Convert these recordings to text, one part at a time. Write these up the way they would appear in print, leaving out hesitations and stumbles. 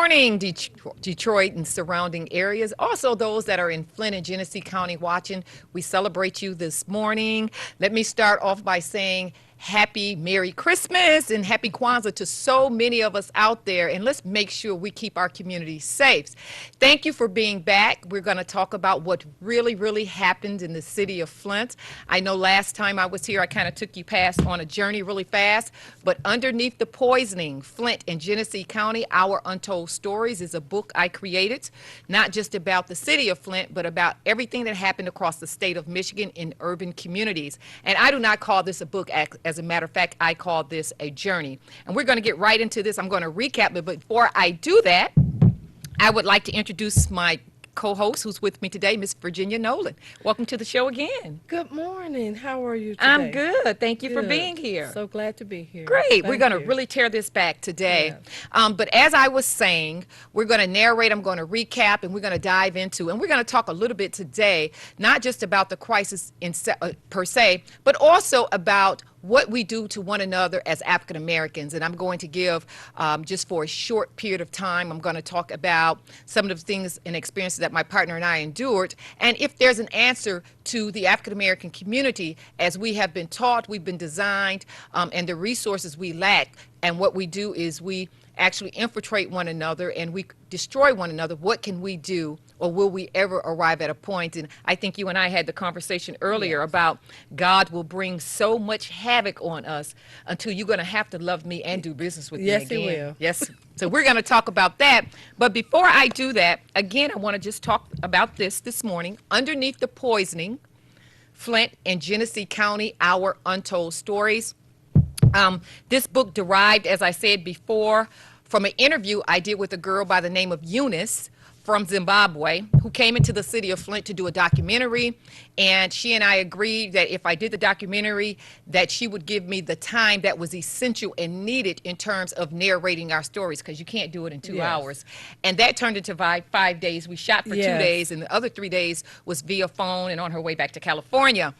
morning, Detroit and surrounding areas. Also, those that are in Flint and Genesee County watching, we celebrate you this morning. Let me start off by saying happy Merry Christmas and happy Kwanzaa to so many of us out there, and let's make sure we keep our community safe. Thank you for being back. We're going to talk about what really happened in the city of Flint. I know last time I was here, I kind of took you past on a journey really fast, but Underneath the Poisoning, Flint and Genesee County, Our Untold Stories is a book I created, not just about the city of Flint, but about everything that happened across the state of Michigan in urban communities. And I do not call this a book. As a matter of fact, I call this a journey. And we're going to get right into this. I'm going to recap it, but before I do that, I would like to introduce my co-host who's with me today, Miss Virginia Nolan. Welcome to the show again. Good morning. How are you today? I'm good. Thank you for being here. So glad to be here. Great. We're going to really tear this back today. Yeah. But as I was saying, we're going to narrate, I'm going to recap, and we're going to dive into, and we're going to talk a little bit today, not just about the crisis per se, but also about what we do to one another as African Americans. And I'm going to give, just for a short period of time, I'm going to talk about some of the things and experiences that my partner and I endured. And if there's an answer to the African American community, as we have been taught, we've been designed, and the resources we lack, and what we do is we actually infiltrate one another and we destroy one another. What can we do, or will we ever arrive at a point? And I think you and I had the conversation earlier about God will bring so much havoc on us until you're going to have to love me and do business with me again. Yes, He will. Yes. So we're going to talk about that. But before I do that, again, I want to just talk about this morning. Underneath the Poisoning, Flint and Genesee County, Our Untold Stories. This book derived, as I said before, from an interview I did with a girl by the name of Eunice from Zimbabwe, who came into the city of Flint to do a documentary. And she and I agreed that if I did the documentary, that she would give me the time that was essential and needed in terms of narrating our stories, because you can't do it in 2 hours. And that turned into 5 days. We shot for 2 days, and the other 3 days was via phone and on her way back to California.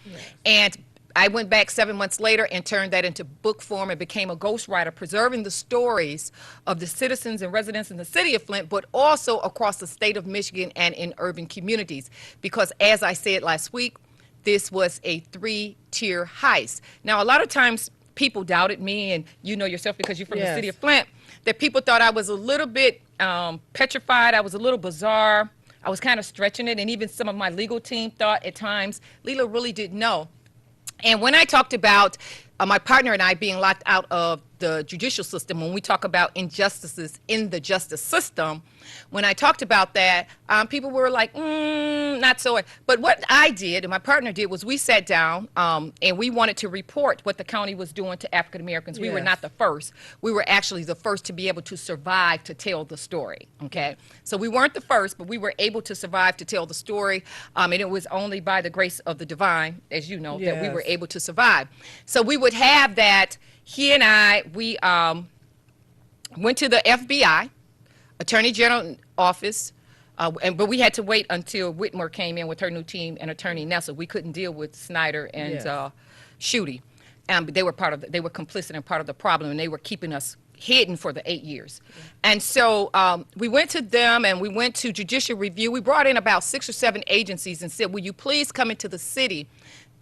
And I went back 7 months later and turned that into book form and became a ghostwriter, preserving the stories of the citizens and residents in the city of Flint, but also across the state of Michigan and in urban communities. Because as I said last week, this was a 3-tier heist. Now, a lot of times people doubted me, and you know yourself because you're from the city of Flint, that people thought I was a little bit petrified, I was a little bizarre, I was kind of stretching it, and even some of my legal team thought at times Leela really didn't know. And when I talked about my partner and I being locked out of the judicial system, when we talk about injustices in the justice system, when I talked about that, people were like, not so. But what I did and my partner did was we sat down and we wanted to report what the county was doing to African Americans. We were not the first. We were actually the first to be able to survive to tell the story, okay? So we weren't the first, but we were able to survive to tell the story, and it was only by the grace of the divine, as you know, that we were able to survive. So we would have that. He and I, we went to the FBI, Attorney General office, but we had to wait until Whitmore came in with her new team and Attorney Nessa. We couldn't deal with Snyder and Schuette. But they were they were complicit and part of the problem, and they were keeping us hidden for the 8 years. And so we went to them and we went to judicial review. We brought in about 6 or 7 agencies and said, will you please come into the city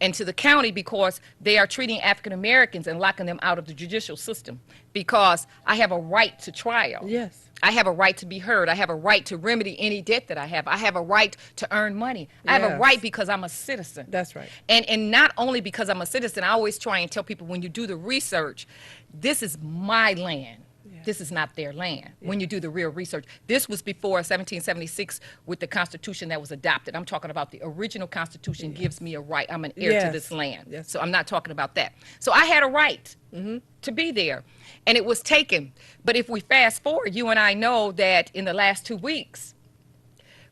and to the county, because they are treating African Americans and locking them out of the judicial system, because I have a right to trial. Yes. I have a right to be heard. I have a right to remedy any debt that I have. I have a right to earn money. I have a right because I'm a citizen. That's right. And not only because I'm a citizen, I always try and tell people, when you do the research, this is my land. This is not their land. When you do the real research. This was before 1776 with the Constitution that was adopted. I'm talking about the original Constitution gives me a right. I'm an heir to this land. So I'm not talking about that. So I had a right to be there, and it was taken. But if we fast forward, you and I know that in the last 2 weeks,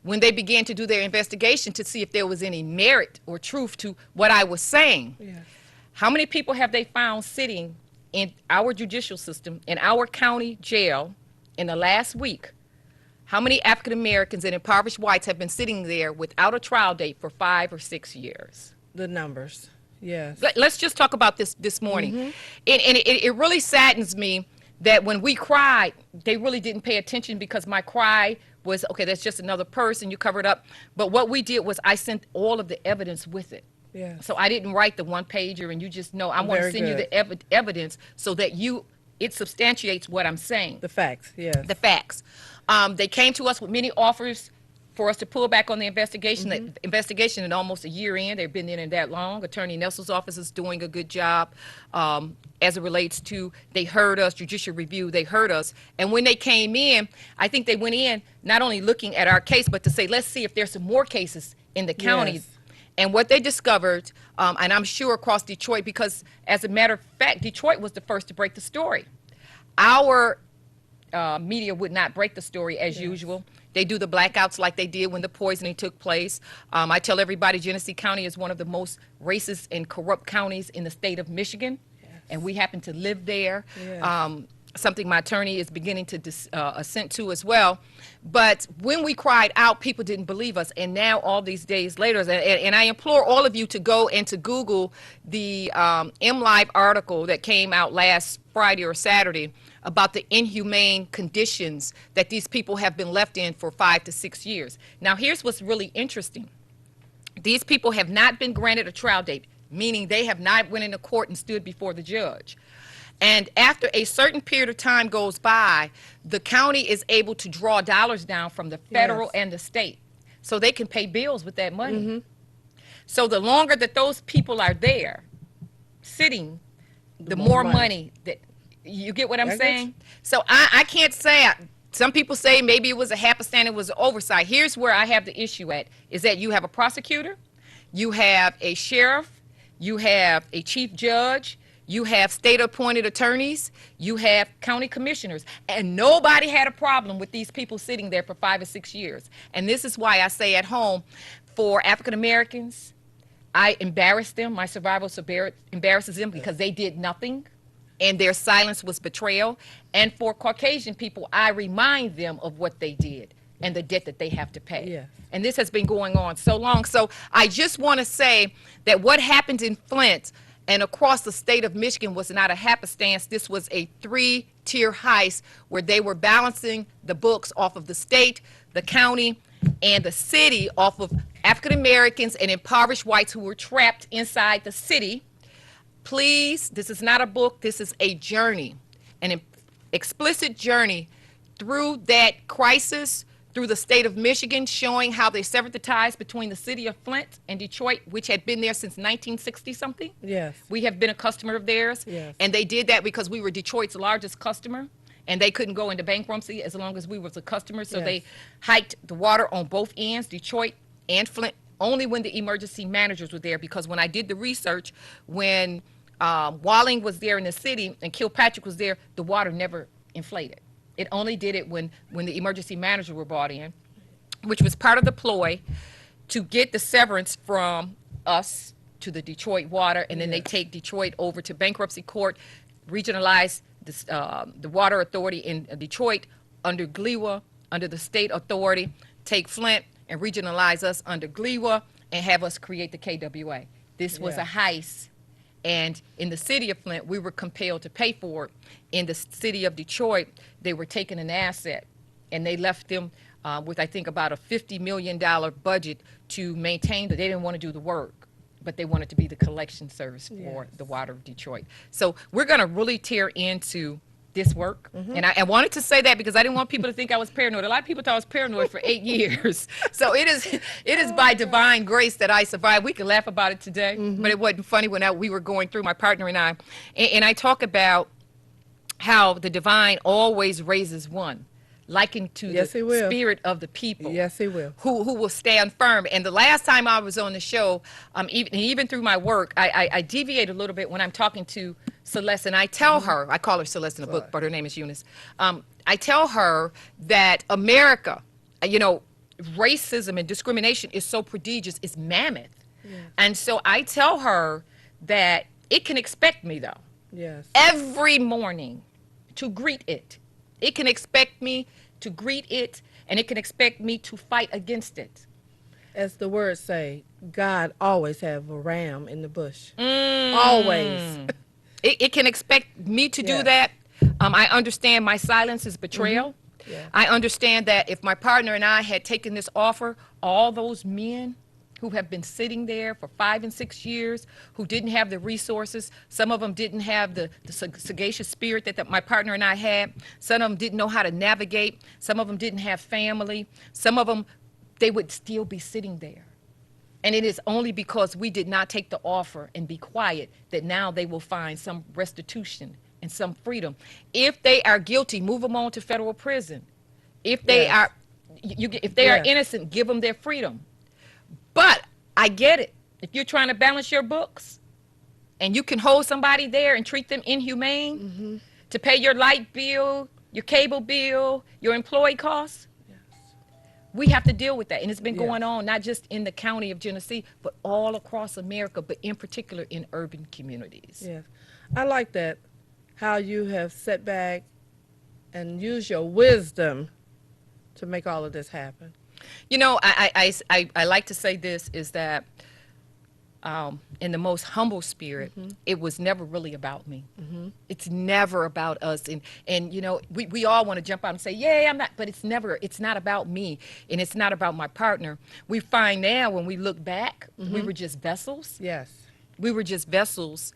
when they began to do their investigation to see if there was any merit or truth to what I was saying, how many people have they found sitting in our judicial system, in our county jail, in the last week? How many African Americans and impoverished whites have been sitting there without a trial date for 5 or 6 years? The numbers, yes. Let's just talk about this morning. And it really saddens me that when we cried, they really didn't pay attention because my cry was, okay, that's just another person, you covered up. But what we did was I sent all of the evidence with it. Yes. So I didn't write the one pager and you just know, I want to Very send you good. the evidence so that it substantiates what I'm saying. The facts, yes. The facts. They came to us with many offers for us to pull back on the investigation. The investigation at almost a year in. They've been in it that long. Attorney Nelson's office is doing a good job as it relates to, they heard us, judicial review, they heard us. And when they came in, I think they went in not only looking at our case, but to say, let's see if there's some more cases in the county. Yes. And what they discovered, and I'm sure across Detroit, because as a matter of fact, Detroit was the first to break the story. Our media would not break the story as usual. They do the blackouts like they did when the poisoning took place. I tell everybody Genesee County is one of the most racist and corrupt counties in the state of Michigan, and we happen to live there. Yes. Something my attorney is beginning to assent to as well. But when we cried out, people didn't believe us. And now all these days later, and I implore all of you to go and to Google the MLive article that came out last Friday or Saturday about the inhumane conditions that these people have been left in for 5 to 6 years. Now, here's what's really interesting. These people have not been granted a trial date, meaning they have not went into court and stood before the judge. And after a certain period of time goes by, the county is able to draw dollars down from the federal and the state so they can pay bills with that money. So the longer that those people are there sitting, the more money that you get what I'm saying? So I can't say, some people say maybe it was a happenstance, it was an oversight. Here's where I have the issue at, is that you have a prosecutor, you have a sheriff, you have a chief judge, you have state-appointed attorneys, you have county commissioners, and nobody had a problem with these people sitting there for 5 or 6 years. And this is why I say at home, for African Americans, I embarrass them, my survival embarrasses them because they did nothing, and their silence was betrayal. And for Caucasian people, I remind them of what they did and the debt that they have to pay. Yes. And this has been going on so long. So I just want to say that what happened in Flint and across the state of Michigan was not a happenstance. This was a 3-tier heist where they were balancing the books off of the state, the county, and the city off of African Americans and impoverished whites who were trapped inside the city. Please, this is not a book, this is a journey, an explicit journey through that crisis, through the state of Michigan, showing how they severed the ties between the city of Flint and Detroit, which had been there since 1960-something. Yes. We have been a customer of theirs, Yes. and they did that because we were Detroit's largest customer, and they couldn't go into bankruptcy as long as we was a customer, so Yes. they hiked the water on both ends, Detroit and Flint, only when the emergency managers were there, because when I did the research, when Walling was there in the city and Kilpatrick was there, the water never inflated. It only did it when the emergency managers were brought in, which was part of the ploy to get the severance from us to the Detroit water, and then they take Detroit over to bankruptcy court, regionalize this, the water authority in Detroit under GLEWA, under the state authority, take Flint and regionalize us under GLEWA and have us create the KWA. This was a heist. And in the city of Flint, we were compelled to pay for it. In the city of Detroit, they were taking an asset, and they left them with, I think, about a $50 million budget to maintain that. They didn't want to do the work, but they wanted to be the collection service for the water of Detroit. So we're going to really tear into this work. And I wanted to say that because I didn't want people to think I was paranoid. A lot of people thought I was paranoid for 8 years. So it is by divine grace that I survived. We can laugh about it today, but it wasn't funny when we were going through, my partner and I. And I talk about how the divine always raises one, likened to Yes, he the will. spirit of the people. Yes, he will. Who will stand firm. And the last time I was on the show, even through my work, I deviate a little bit when I'm talking to Celeste, and I tell her, I call her Celeste in the book, but her name is Eunice. I tell her that America, racism and discrimination is so prodigious, it's mammoth. And so I tell her that it can expect me, though, Yes. every morning to greet it. It can expect me to greet it, and it can expect me to fight against it. As the words say, God always have a ram in the bush. Always. It can expect me to do Yes. that. I understand my silence is betrayal. Yeah. I understand that if my partner and I had taken this offer, all those men who have been sitting there for 5 and 6 years, who didn't have the resources, some of them didn't have the sagacious spirit that my partner and I had, some of them didn't know how to navigate, some of them didn't have family, some of them, they would still be sitting there. And it is only because we did not take the offer and be quiet that now they will find some restitution and some freedom. If they are guilty, move them on to federal prison. If they Yes. are, if they are Yes. innocent, give them their freedom. But I get it. If you're trying to balance your books and you can hold somebody there and treat them inhumane to pay your light bill, your cable bill, your employee costs, we have to deal with that. And it's been going Yes. on not just in the county of Genesee, but all across America, but in particular in urban communities. Yes. I like that, how you have sat back and used your wisdom to make all of this happen. You know, I like to say this is that in the most humble spirit, it was never really about me. It's never about us. And you know, we all want to jump out and say, yeah, I'm not, but it's not about me. And it's not about my partner. We find now when we look back, we were just vessels. Yes. We were just vessels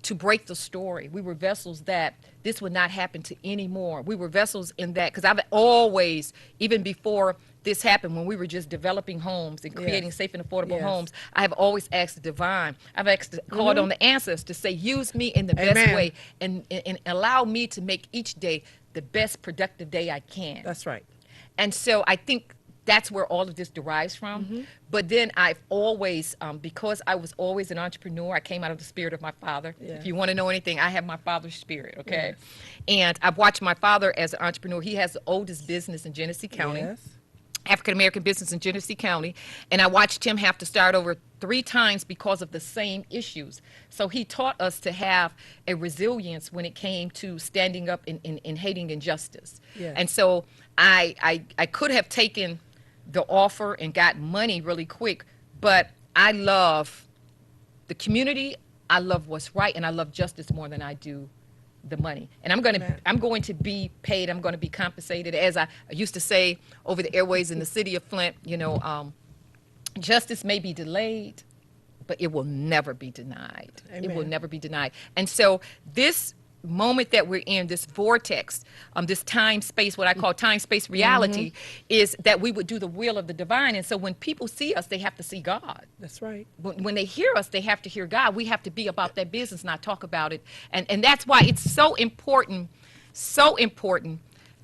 to break the story. We were vessels that this would not happen to anymore. We were vessels in that, because I've always, even before this happened, when we were just developing homes and creating Yes. safe and affordable Yes. homes, I have always asked the divine, I've asked, called on the ancestors to say, use me in the best Amen. way and allow me to make each day the best productive day I can. That's right. And so I think that's where all of this derives from. But then I've always, because I was always an entrepreneur, I came out of the spirit of my father. Yes. If you want to know anything, I have my father's spirit, okay? Yes. And I've watched my father as an entrepreneur. He has the oldest business in Genesee County. Yes. African American business in Genesee County, and I watched him have to start over 3 times because of the same issues. So he taught us to have a resilience when it came to standing up and hating injustice. Yes. And so I could have taken the offer and got money really quick, but I love the community, I love what's right, and I love justice more than I do the money. And I'm going to be paid. I'm going to be compensated. As I used to say over the airways in the city of Flint, you know, justice may be delayed, but it will never be denied. It will Amen. never be denied. And so this moment that we're in, this vortex, this time space, what I call time space reality, is that we would do the will of the divine. And so when people see us, they have to see God. That's right. When they hear us, they have to hear God. We have to be about that business, not talk about it. And that's why it's so important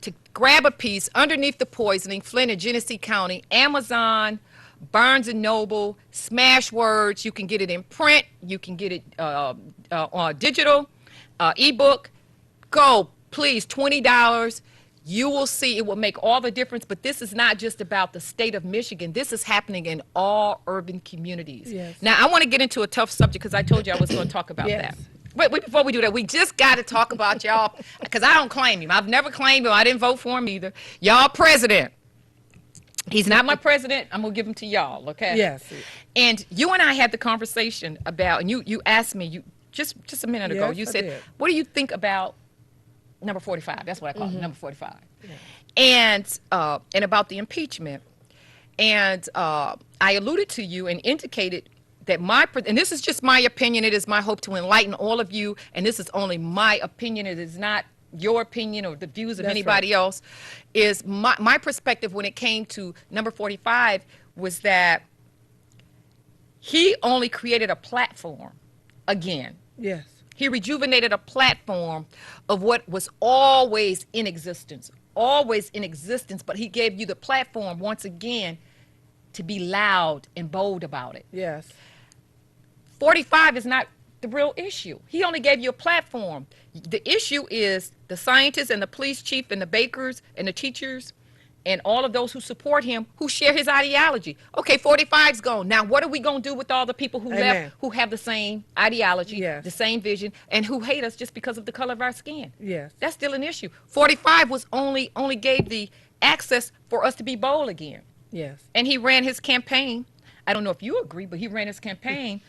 to grab a piece underneath the poisoning, Flint and Genesee County, Amazon, Barnes & Noble, Smashwords. You can get it in print. You can get it on digital, ebook. Go, please, $20. You will see it will make all the difference. But this is not just about the state of Michigan. This is happening in all urban communities. Yes. Now, I want to get into a tough subject because I told you I was going to talk about Yes. that. Wait, before we do that, we just got to talk about y'all, because I don't claim him. I've never claimed him. I didn't vote for him either. Y'all president. He's not my president. I'm going to give him to y'all, okay? Yes. And you and I had the conversation about, and you asked me just a minute ago, Yes, you I said, did. what do you think about number 45? That's what I call it, number 45. And about the impeachment. And I alluded to you and indicated that and this is just my opinion, it is my hope to enlighten all of you, and this is only my opinion, it is not your opinion or the views of That's anybody right. else, is my perspective when it came to number 45 was that he only created a platform again. Yes. He rejuvenated a platform of what was always in existence, but he gave you the platform once again to be loud and bold about it. Yes. 45 is not the real issue. He only gave you a platform. The issue is the scientists and the police chief and the bakers and the teachers and all of those who support him who share his ideology. Okay, 45's gone. Now, what are we going to do with all the people who Amen. left who have the same ideology, Yes. the same vision, and who hate us just because of the color of our skin? Yes. That's still an issue. 45 was only gave the access for us to be bold again. Yes. And he ran his campaign. I don't know if you agree, but he ran his campaign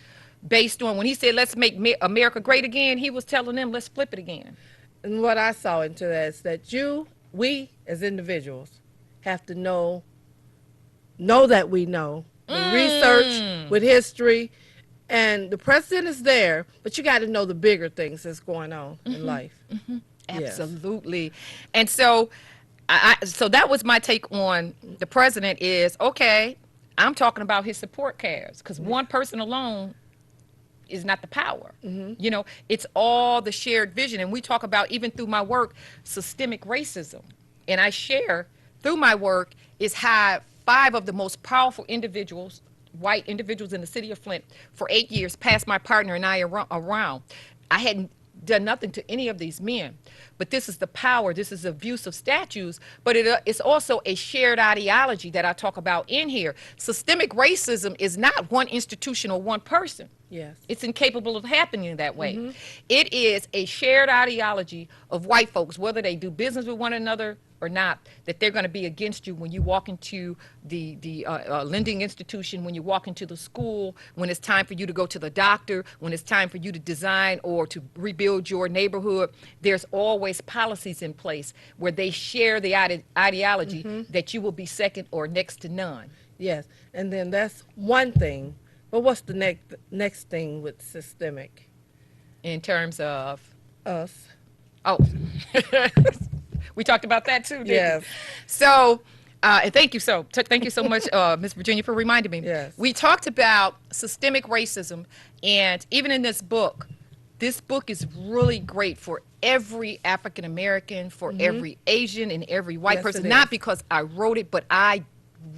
based on when he said, let's make America great again, he was telling them, let's flip it again. And what I saw into that is that we as individuals have to know that we know the research with history, and the president is there, but you got to know the bigger things that's going on in life. Yes. Absolutely. And so, so that was my take on the president is, okay, I'm talking about his support cast because one person alone is not the power. You know, it's all the shared vision. And we talk about, even through my work, systemic racism. And I share through my work is how 5 of the most powerful individuals, white individuals in the city of Flint for 8 years passed my partner and I around. I hadn't done nothing to any of these men. But this is the power, this is abuse of statues, but it's also a shared ideology that I talk about in here. Systemic racism is not one institution or one person. Yes. It's incapable of happening that way. It is a shared ideology of white folks, whether they do business with one another or not, that they're going to be against you when you walk into the lending institution, when you walk into the school, when it's time for you to go to the doctor, when it's time for you to design or to rebuild your neighborhood. There's always policies in place where they share the ideology that you will be second or next to none. Yes. And then that's one thing. But what's the next thing with systemic? In terms of, Us. oh, we talked about that too, didn't Yes. we? So, and thank you so much, Ms. Virginia, for reminding me. Yes. We talked about systemic racism, and even in this book is really great for every African American, for every Asian and every white Yes, person. it Not is. because I wrote it, but I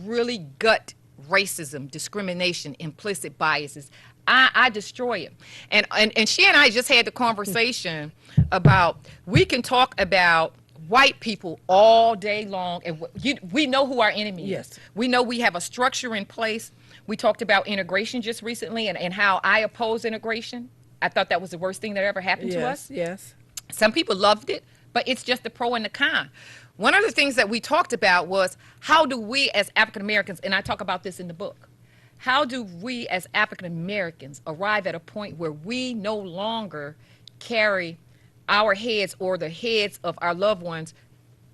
really gut racism, discrimination, implicit biases. I destroy it. And she and I just had the conversation about, we can talk about white people all day long, and we know who our enemy Yes. is. We know we have a structure in place. We talked about integration just recently, and how I oppose integration. I thought that was the worst thing that ever happened to us. Yes. Some people loved it, but it's just the pro and the con. One of the things that we talked about was, how do we as African Americans, and I talk about this in the book, how do we as African Americans arrive at a point where we no longer carry our heads or the heads of our loved ones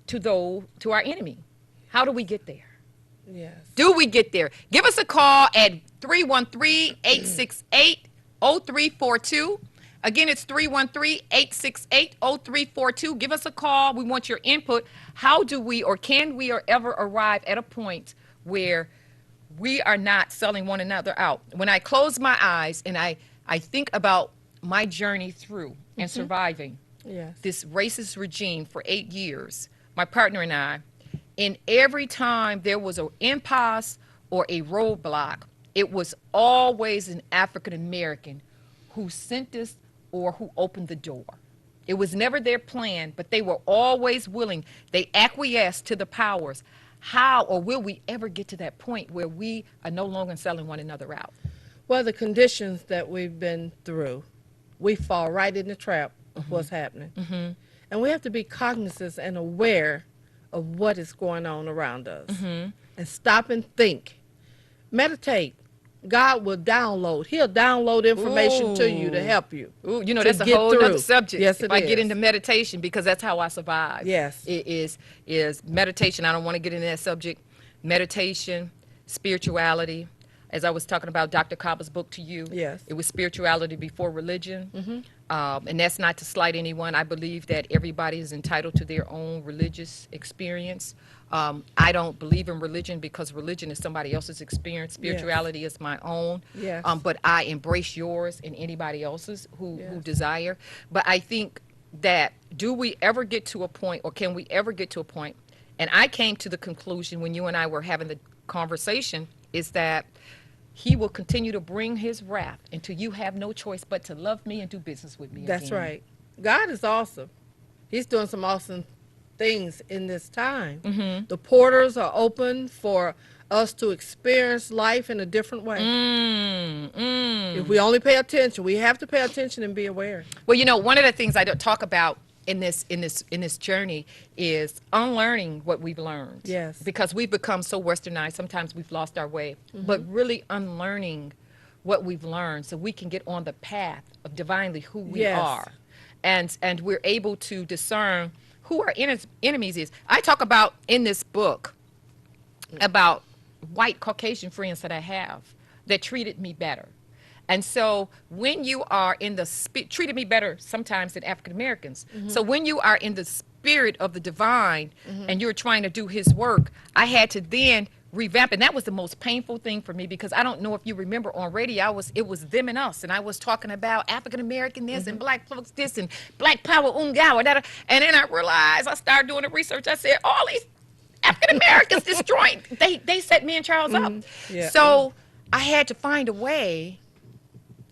to our enemy? How do we get there? Yes. Do we get there? Give us a call at 313-868-0342. Again, it's 313-868-0342. Give us a call. We want your input. How do we, or can we, or ever arrive at a point where we are not selling one another out? When I close my eyes and I think about my journey through and surviving Yes. this racist regime for 8 years, my partner and I, and every time there was an impasse or a roadblock, it was always an African American who sent us or who opened the door. It was never their plan, but they were always willing. They acquiesced to the powers. How, or will we ever get to that point where we are no longer selling one another out? Well, the conditions that we've been through, we fall right in the trap of what's happening. And we have to be cognizant and aware of what is going on around us. And stop and think. Meditate. God will download. He'll download information to you to help you. Ooh, you know, to that's a get whole other through. subject. Yes, if it I get is. into meditation, because that's how I survive. Yes. It is meditation. I don't want to get into that subject. Meditation, spirituality. As I was talking about Dr. Kaba's book to you, Yes. it was spirituality before religion. And that's not to slight anyone. I believe that everybody is entitled to their own religious experience. I don't believe in religion because religion is somebody else's experience. Spirituality is my own. Yes. But I embrace yours and anybody else's who Yes. desire. But I think that, do we ever get to a point, or can we ever get to a point, and I came to the conclusion when you and I were having the conversation, is that he will continue to bring his wrath until you have no choice but to love me and do business with me That's again. right. God is awesome. He's doing some awesome things in this time. The portals are open for us to experience life in a different way. If we only pay attention, we have to pay attention and be aware. Well, you know, one of the things I don't talk about in this journey is unlearning what we've learned. Yes. Because we've become so westernized, sometimes we've lost our way. But really unlearning what we've learned so we can get on the path of divinely who we Yes. are. and we're able to discern who our enemies is. I talk about in this book about white Caucasian friends that I have that treated me better. And so when you are in the treated me better sometimes than African Americans. So when you are in the spirit of the divine and you're trying to do his work, I had to then revamp, and that was the most painful thing for me, because I don't know if you remember on radio, it was them and us, and I was talking about African American this and black folks this and black power ungawa that, and then I realized, I started doing the research, I said all these African Americans destroying, they set me and Charles up. Yeah. So I had to find a way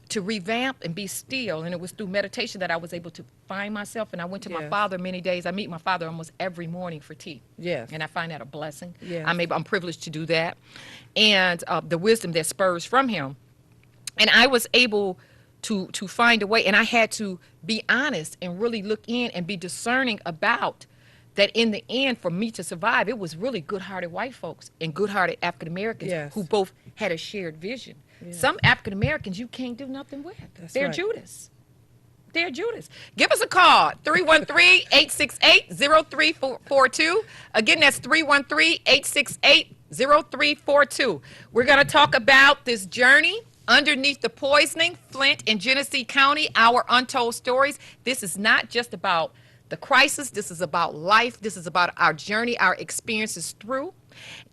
to revamp and be still, and it was through meditation that I was able to find myself. And I went to my Yes. father many days. I meet my father almost every morning for tea. Yes. And I find that a blessing. Yes. I'm privileged to do that, and the wisdom that spurs from him. And I was able to find a way, and I had to be honest and really look in and be discerning about that. In the end, for me to survive, it was really good-hearted white folks and good-hearted African Americans Yes. who both had a shared vision. Yeah. Some African Americans you can't do nothing with. That's They're right. Judas. They're Judas. Give us a call, 313-868-0342. Again, that's 313-868-0342. We're going to talk about this journey underneath the poisoning, Flint and Genesee County, our untold stories. This is not just about the crisis. This is about life. This is about our journey, our experiences through.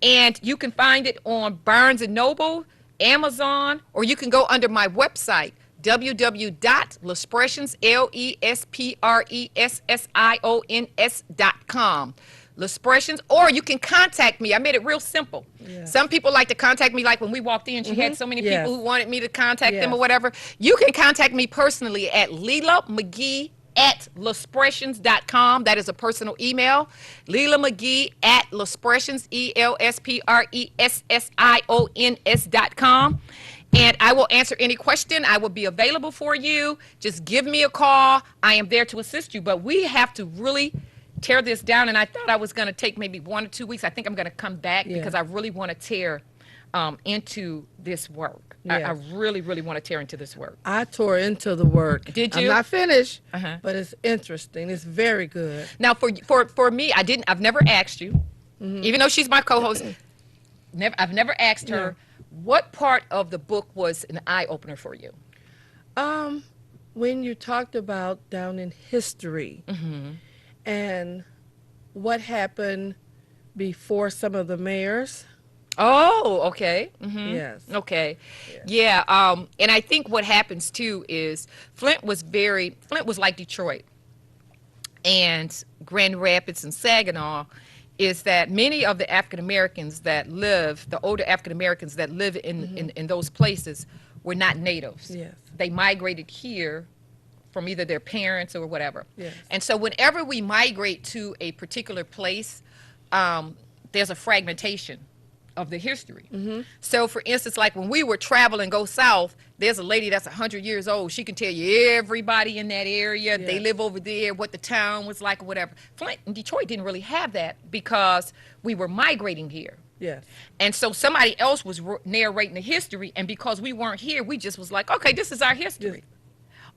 And you can find it on Barnes & Noble, Amazon, or you can go under my website, www.lespressions.com. Lespressions, or you can contact me. I made it real simple. Yeah. Some people like to contact me, like when we walked in, she had so many Yes. people who wanted me to contact them Yes. or whatever. You can contact me personally at LeilaMcGee@lespressions.com. That is a personal email. LeilaMcGee@lespressions, ELSPRESSIONS.com. And I will answer any question. I will be available for you. Just give me a call. I am there to assist you. But we have to really tear this down. And I thought I was going to take maybe 1 or 2 weeks. I think I'm going to come back Yeah. because I really want to tear into this work. Yes. I really, really want to tear into this work. I tore into the work. Did I'm you? not finished, Uh-huh. but it's interesting. It's very good. Now, for me, I've never asked you, even though she's my co-host. I've never asked her what part of the book was an eye opener for you. When you talked about down in history and what happened before some of the mayors. Oh, okay. Yes. Okay. Yeah. And I think what happens too is Flint was like Detroit and Grand Rapids and Saginaw, is that many of the African Americans that live, the older African Americans that live in those places, were not natives. Yes. They migrated here from either their parents or whatever. Yes. And so whenever we migrate to a particular place, there's a fragmentation of the history. So for instance, like when we would travel and go south, there's a lady that's 100 years old. She can tell you everybody in that area. They Yes. live over there, what the town was like or whatever. Flint and Detroit didn't really have that because we were migrating here. Yes. And so somebody else was narrating the history, and because we weren't here, we just was like, okay, this is our history.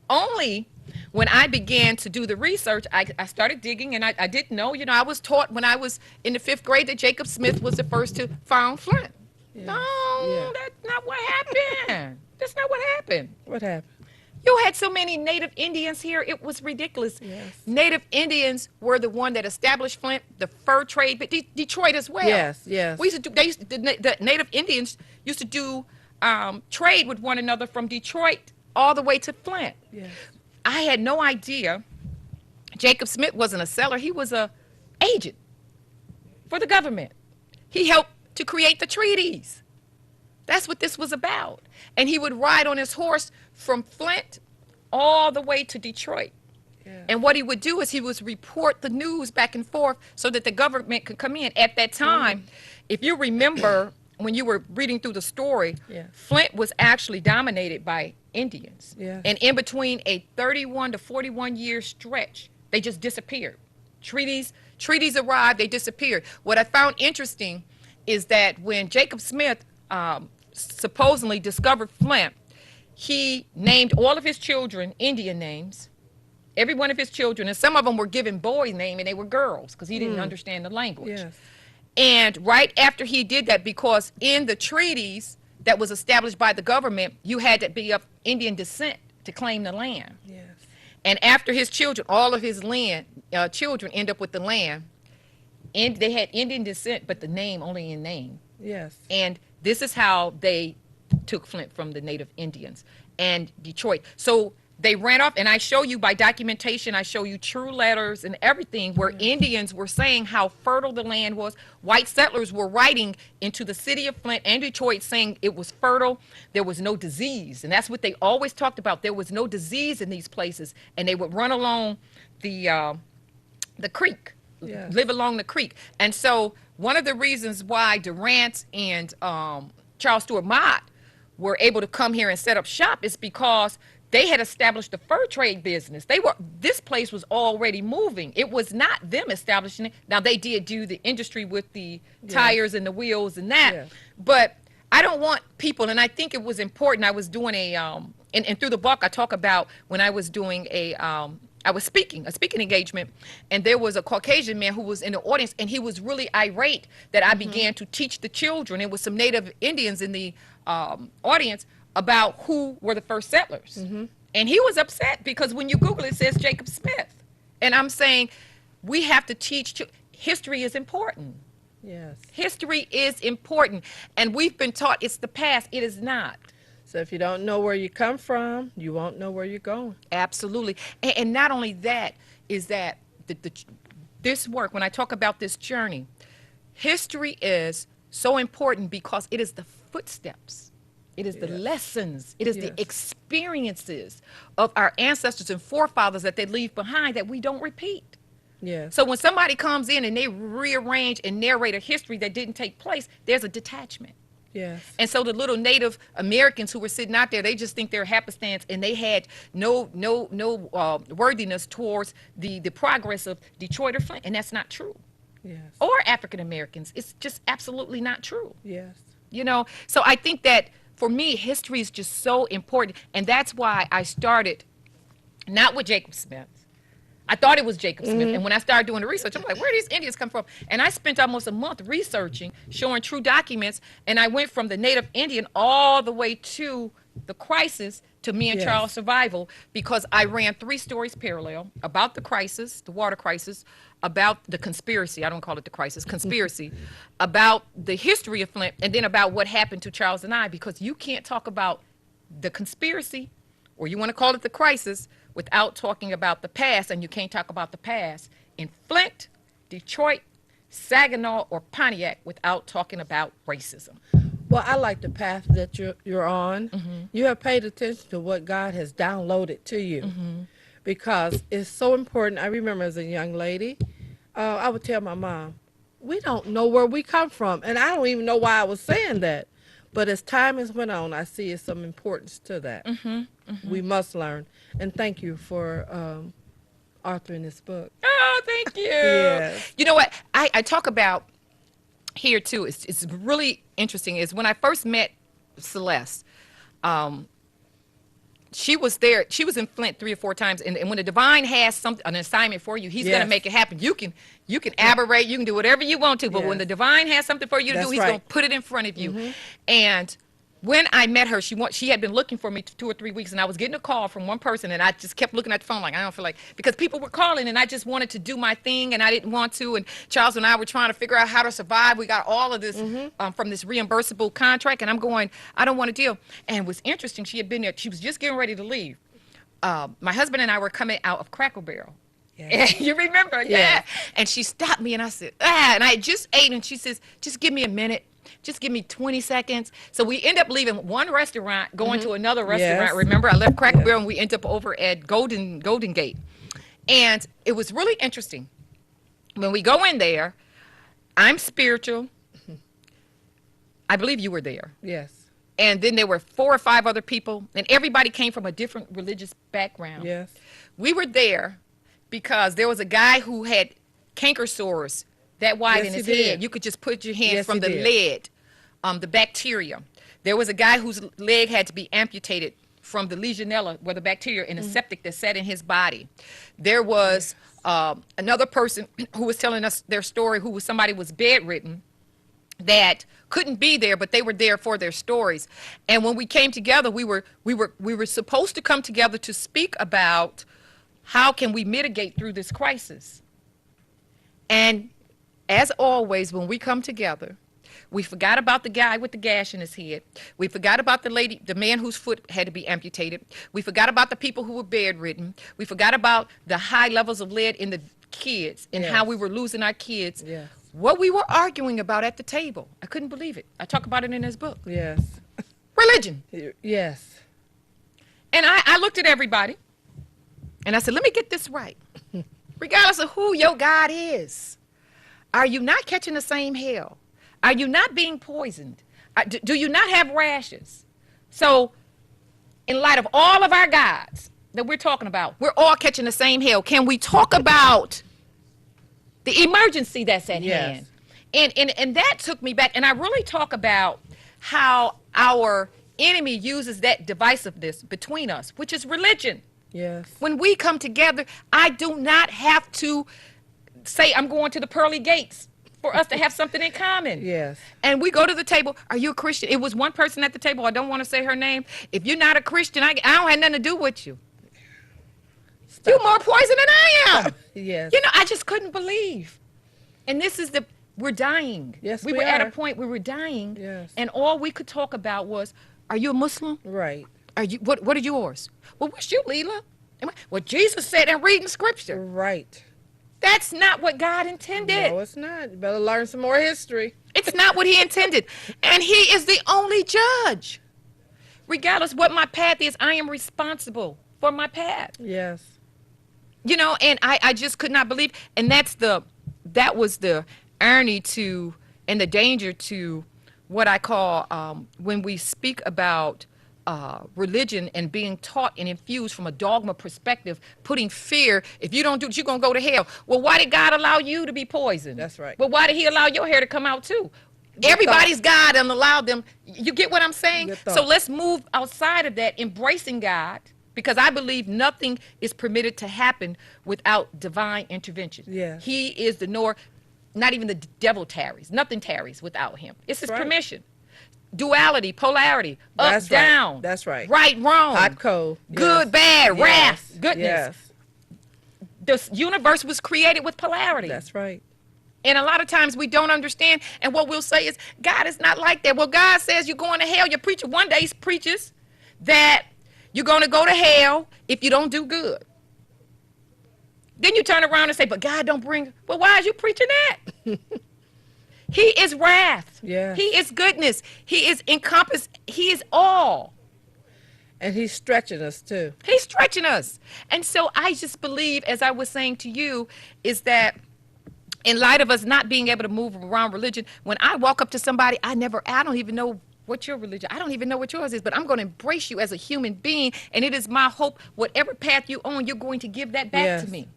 Only when I began to do the research, I started digging, and I didn't know, I was taught when I was in the 5th grade that Jacob Smith was the first to found Flint. Yeah. No, Yeah. that's not what happened. That's not what happened. What happened? You had so many Native Indians here, it was ridiculous. Yes. Native Indians were the one that established Flint, the fur trade, but Detroit as well. Yes, yes. We used to do, the Native Indians used to do trade with one another from Detroit all the way to Flint. Yes. I had no idea Jacob Smith wasn't a seller. He was a agent for the government. He helped to create the treaties. That's what this was about. And he would ride on his horse from Flint all the way to Detroit. Yeah. And what he would do is he would report the news back and forth so that the government could come in. At that time, if you remember when you were reading through the story, Yeah. Flint was actually dominated by Indians. Yes. And in between a 31 to 41 year stretch, they just disappeared. Treaties arrived, they disappeared. What I found interesting is that when Jacob Smith supposedly discovered Flint, he named all of his children Indian names, every one of his children, and some of them were given boy name and they were girls because he didn't understand the language. Yes. And right after he did that, because in the treaties that was established by the government, you had to be of Indian descent to claim the land. Yes. And after his children, all of his children end up with the land. And they had Indian descent, but the name only in name. Yes. And this is how they took Flint from the native Indians and Detroit. So they ran off, and I show you by documentation, I show you true letters and everything where Indians were saying how fertile the land was. White settlers were writing into the city of Flint and Detroit saying it was fertile, there was no disease. And that's what they always talked about. There was no disease in these places, and they would run along the creek, Yes. live along the creek. And so one of the reasons why Durant and Charles Stewart Mott were able to come here and set up shop is because they had established the fur trade business. This place was already moving. It was not them establishing it. Now they did do the industry with the tires and the wheels and that, Yes. but I don't want people, and I think it was important. I was doing and through the book I talk about when I was doing I was speaking, a speaking engagement, and there was a Caucasian man who was in the audience, and he was really irate that I began to teach the children. It was some Native Indians in the audience about who were the first settlers. And he was upset because when you Google it, it says Jacob Smith. And I'm saying we have to teach, history is important. Yes. History is important. And we've been taught it's the past. It is not. So if you don't know where you come from, you won't know where you're going. Absolutely. And not only that, is that this work, when I talk about this journey, history is so important because it is the footsteps. It is the lessons. It is the experiences of our ancestors and forefathers that they leave behind that we don't repeat. Yes. So when somebody comes in and they rearrange and narrate a history that didn't take place, there's a detachment. Yes. And so the little Native Americans who were sitting out there, they just think they're happenstance, and they had no worthiness towards the progress of Detroit or Flint, and that's not true. Yes. Or African Americans. It's just absolutely not true. Yes. You know, so I think that for me, history is just so important, and that's why I started not with Jacob Smith. I thought it was Jacob Smith, and when I started doing the research, I'm like, where do these Indians come from? And I spent almost a month researching, showing true documents, and I went from the Native Indian all the way to the crisis to me and Charles' survival, because I ran 3 stories parallel about the crisis, the water crisis, about the conspiracy, I don't call it the crisis, conspiracy, about the history of Flint, and then about what happened to Charles and I, because you can't talk about the conspiracy, or you want to call it the crisis, without talking about the past, and you can't talk about the past in Flint, Detroit, Saginaw, or Pontiac without talking about racism. Well, I like the path that you're on. You have paid attention to what God has downloaded to you, because it's so important. I remember as a young lady, I would tell my mom, we don't know where we come from, and I don't even know why I was saying that. But as time has went on, I see some importance to that. We must learn. And thank you for authoring this book. Oh, thank you. Yes. You know what? I talk about here too. It's really interesting. Is when I first met Celeste, she was there. She was in Flint 3 or 4 times. And when the divine has an assignment for you, he's going to make it happen. You can aberrate. You can do whatever you want to. But when the divine has something for you to do, he's going to put it in front of you. And when I met her, she had been looking for me 2 or 3 weeks, and I was getting a call from one person, and I just kept looking at the phone like, I don't feel like, because people were calling, and I just wanted to do my thing, and I didn't want to, and Charles and I were trying to figure out how to survive. We got all of this from this reimbursable contract, and I'm going, I don't want to deal. And it was interesting. She had been there. She was just getting ready to leave. My husband and I were coming out of Cracker Barrel. Yeah. You remember? Yeah. And she stopped me, and I said, and I just ate, and she says, just give me a minute. Just give me 20 seconds. So we end up leaving one restaurant, going to another restaurant. Remember, I left Cracker Barrel, and we end up over at Golden Gate. And it was really interesting. When we go in there, I'm spiritual. I believe you were there. Yes. And then there were 4 or 5 other people, and everybody came from a different religious background. Yes. We were there because there was a guy who had canker sores that wide in his head. You could just put your hands from the lead, the bacteria. There was a guy whose leg had to be amputated from the Legionella, or the bacteria in the septic that sat in his body. There was another person who was telling us their story, who was somebody was bedridden, that couldn't be there, but they were there for their stories. And when we came together, we were supposed to come together to speak about how can we mitigate through this crisis. And as always, when we come together, we forgot about the guy with the gash in his head. We forgot about the man whose foot had to be amputated. We forgot about the people who were bedridden. We forgot about the high levels of lead in the kids and how we were losing our kids. Yes. What we were arguing about at the table, I couldn't believe it. I talk about it in his book. Yes. Religion. Yes. And I looked at everybody and I said, let me get this right. Regardless of who your God is, are you not catching the same hell? Are you not being poisoned? Do you not have rashes? So, in light of all of our gods that we're talking about, we're all catching the same hell. Can we talk about the emergency that's at hand? And that took me back. And I really talk about how our enemy uses that divisiveness between us, which is religion. Yes. When we come together, I do not have to say I'm going to the pearly gates for us to have something in common. Yes. And we go to the table. Are you a Christian? It was one person at the table. I don't want to say her name. If you're not a Christian, I don't have nothing to do with you. You're more poison than I am. Yes. You know, I just couldn't believe. And this is we're dying. Yes, we we were at a are. point where we were dying. Yes. And all we could talk about was, are you a Muslim? Right. Are you what are yours? Well, what's you, Leela? Well, Jesus said in reading scripture. Right. That's not what God intended. No, it's not. You better learn some more history. It's not what he intended. And he is the only judge. Regardless what my path is, I am responsible for my path. Yes. You know, and I just could not believe. And that was the irony to, and the danger to what I call when we speak about religion and being taught and infused from a dogma perspective, putting fear. If you don't do it, you're going to go to hell. Well, why did God allow you to be poisoned? That's right. Well, why did he allow your hair to come out too? Everybody's God and allowed them. You get what I'm saying? Good thought. So let's move outside of that, embracing God, because I believe nothing is permitted to happen without divine intervention. Yes. He is the not even the devil tarries. Nothing tarries without him. It's his Right. permission. Duality, polarity, up, That's right. down. That's right. Right, wrong. Hot, cold. Good, Yes. bad, Yes. wrath, goodness. Yes. The universe was created with polarity. That's right. And a lot of times we don't understand. And what we'll say is, God is not like that. Well, God says you're going to hell. Your preacher one day preaches that you're going to go to hell if you don't do good. Then you turn around and say, but God don't bring. Well, why is you preaching that? He is wrath. Yeah. He is goodness. He is encompassed. He is all. And he's stretching us too. He's stretching us. And so I just believe, as I was saying to you, is that in light of us not being able to move around religion, when I walk up to somebody, I don't even know what your religion, I don't even know what yours is, but I'm going to embrace you as a human being. And it is my hope, whatever path you own, you're going to give that back Yes. to me.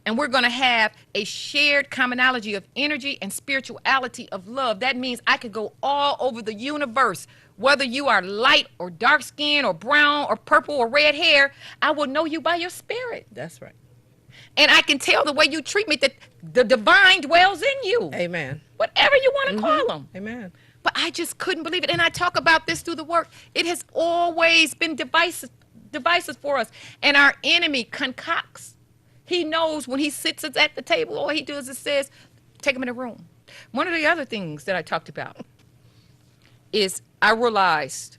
And we're going to have a shared commonality of energy and spirituality of love. That means I could go all over the universe. Whether you are light or dark skin or brown or purple or red hair, I will know you by your spirit. That's right. And I can tell the way you treat me that the divine dwells in you. Amen. Whatever you want to call them. Amen. But I just couldn't believe it. And I talk about this through the work. It has always been divisive for us. And our enemy concocts. He knows when he sits us at the table, all he does is says, take him in a room. One of the other things that I talked about is I realized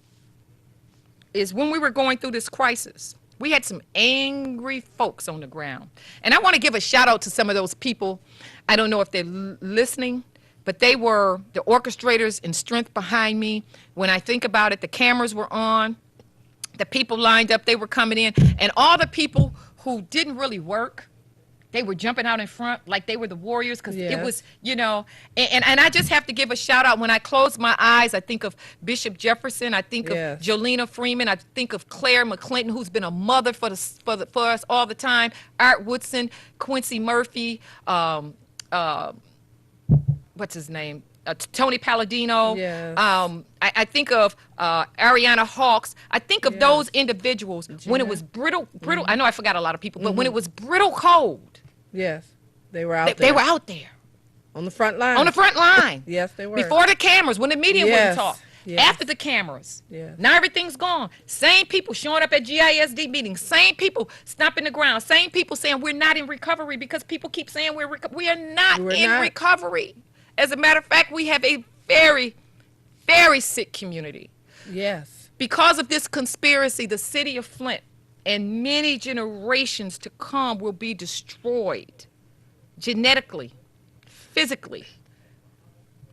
is when we were going through this crisis, we had some angry folks on the ground. And I want to give a shout out to some of those people. I don't know if they're listening, but they were the orchestrators and strength behind me. When I think about it, the cameras were on, the people lined up, they were coming in, and all the people who didn't really work, they were jumping out in front like they were the warriors, because it Yes. was, you know, and I just have to give a shout out. When I close my eyes, I think of Bishop Jefferson, I think Yes. of Jolena Freeman, I think of Claire McClinton, who's been a mother for us all the time, Art Woodson, Quincy Murphy, what's his name? Tony Palladino. Yes. I think of Ariana Hawks. I think of those Yes. individuals when it Gina. was brittle. I know I forgot a lot of people, but when it was brittle cold, Yes. They were they, out they there were out there on the front line. on the front line. Yes, they were. Before the cameras, when the media wouldn't Yes. talk. Yes. After the cameras. Yes. Now everything's gone. Same people showing up at GISD meetings. Same people stomping the ground. Same people saying we're not in recovery because people keep saying we are not We're in not. recovery. As a matter of fact, we have a very, very sick community. Yes. Because of this conspiracy, the city of Flint and many generations to come will be destroyed genetically, physically.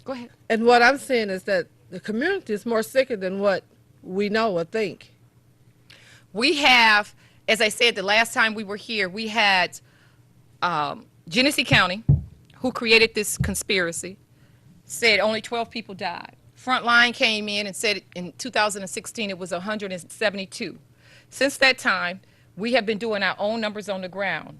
Go ahead. And what I'm saying is that the community is more sicker than what we know or think. We have, as I said the last time we were here, we had Genesee County, who created this conspiracy, said only 12 people died. Frontline came in and said in 2016 it was 172. Since that time, we have been doing our own numbers on the ground.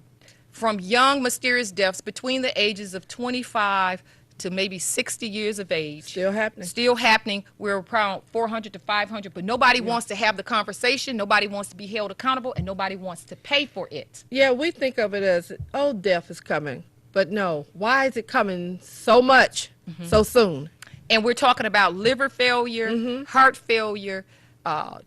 From young, mysterious deaths between the ages of 25 to maybe 60 years of age. Still happening. Still happening. We're around 400 to 500, but nobody wants to have the conversation. Nobody wants to be held accountable, and nobody wants to pay for it. Yeah, we think of it as, oh, death is coming. But no, why is it coming so much so soon? And we're talking about liver failure, heart failure,